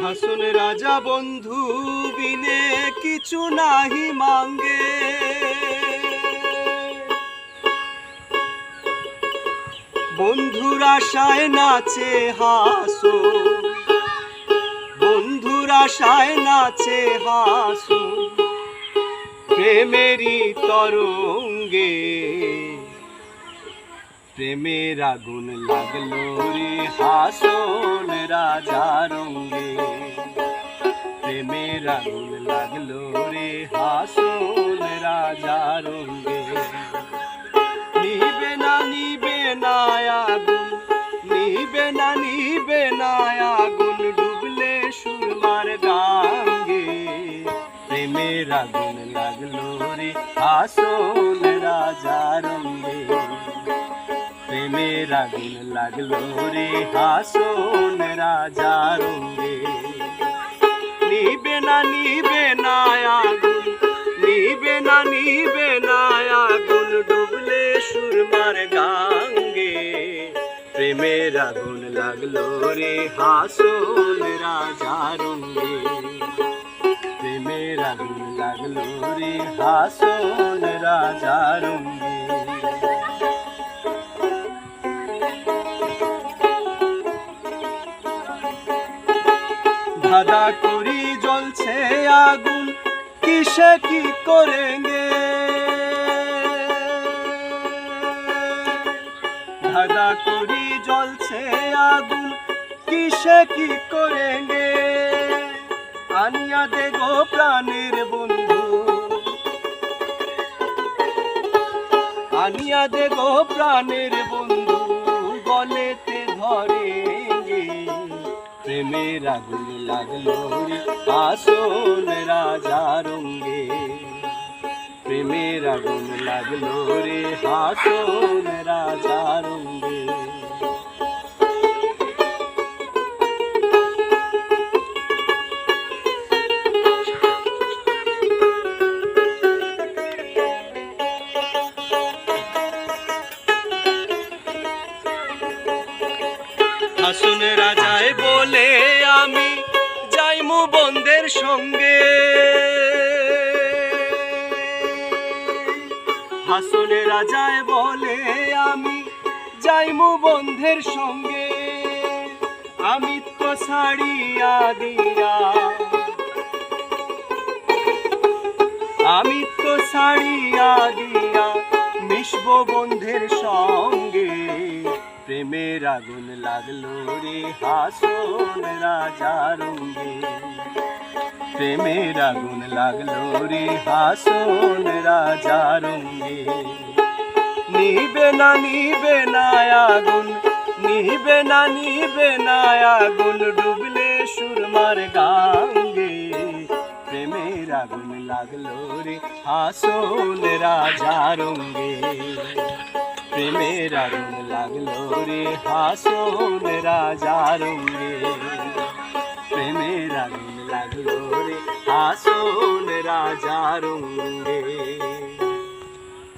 হাসন রাজা বন্ধু বিনে কিছু নাহি মাঙ্গে, বন্ধুর আশায় নাচে হাসন, বন্ধুর আশায় নাচে হাসন প্রেমেরই তরঙ্গে। প্রেমের আগুন লাগলো রে হাসন রাজা রঙ্গে, প্রেমের আগুন লাগলো রে হাসন রাজা রঙ্গে। নিবে না নিবে না আগুন, নিবে না নিবে না আগুন ডুবলে সুরমার গাঙ্গে। প্রেমের আগুন লাগলো রে হাসন রাজা রঙ্গে, প্রেমের আগুন লাগলো রে হাসন রাজা রঙ্গে। নিবে না নিবে না আগুন, নিবে না নিবে না আগুন ডুবলে সুরমার গাঙ্গে। প্রেমের আগুন লাগলো রে হাসন রাজা রঙ্গে, প্রেমের আগুন লাগলো রে হাসন রাজা রঙ্গে। ধাঁধা করি জ্বলছে আগুন কিসে কি করেঙ্গে, ধাঁধা করি জ্বলছে আগুন কিসে কি করেঙ্গে। আনিয়া দে গো প্রাণের বন্ধু, আনিয়া দে গো প্রাণের বন্ধু গলেতে ধরেঙ্গে। প্রেমের আগুন লাগলো রে হাসন রাজা রঙ্গে, প্রেমের আগুন লাগলো রে হাসন রাজা রঙ্গে। হাসন রাজায় বলে আমি যাইমু বন্ধের সঙ্গে, হাসন রাজায় বলে আমি যাইমু বন্ধের সঙ্গে। আমি তো ছাড়িয়া দিয়া, আমি তো ছাড়িয়া দিয়া মিশব বন্ধের সঙ্গে। প্রেমের আগুন লাগলো রে হাসন রাজা রঙ্গে, প্রেমের আগুন লাগলো রে হাসন রাজা রঙ্গে। নিবে না নিবে না আগুন, নিবে না নিবে না আগুন ডুবলে সুরমার গাঙ্গে। প্রেমের আগুন লাগলো রে হাসন রাজা রঙ্গে, প্রেমের আগুন লাগলো রে হাসন রাজা রঙ্গে, প্রেমের আগুন লাগলো রে হাসন রাজা রঙ্গে।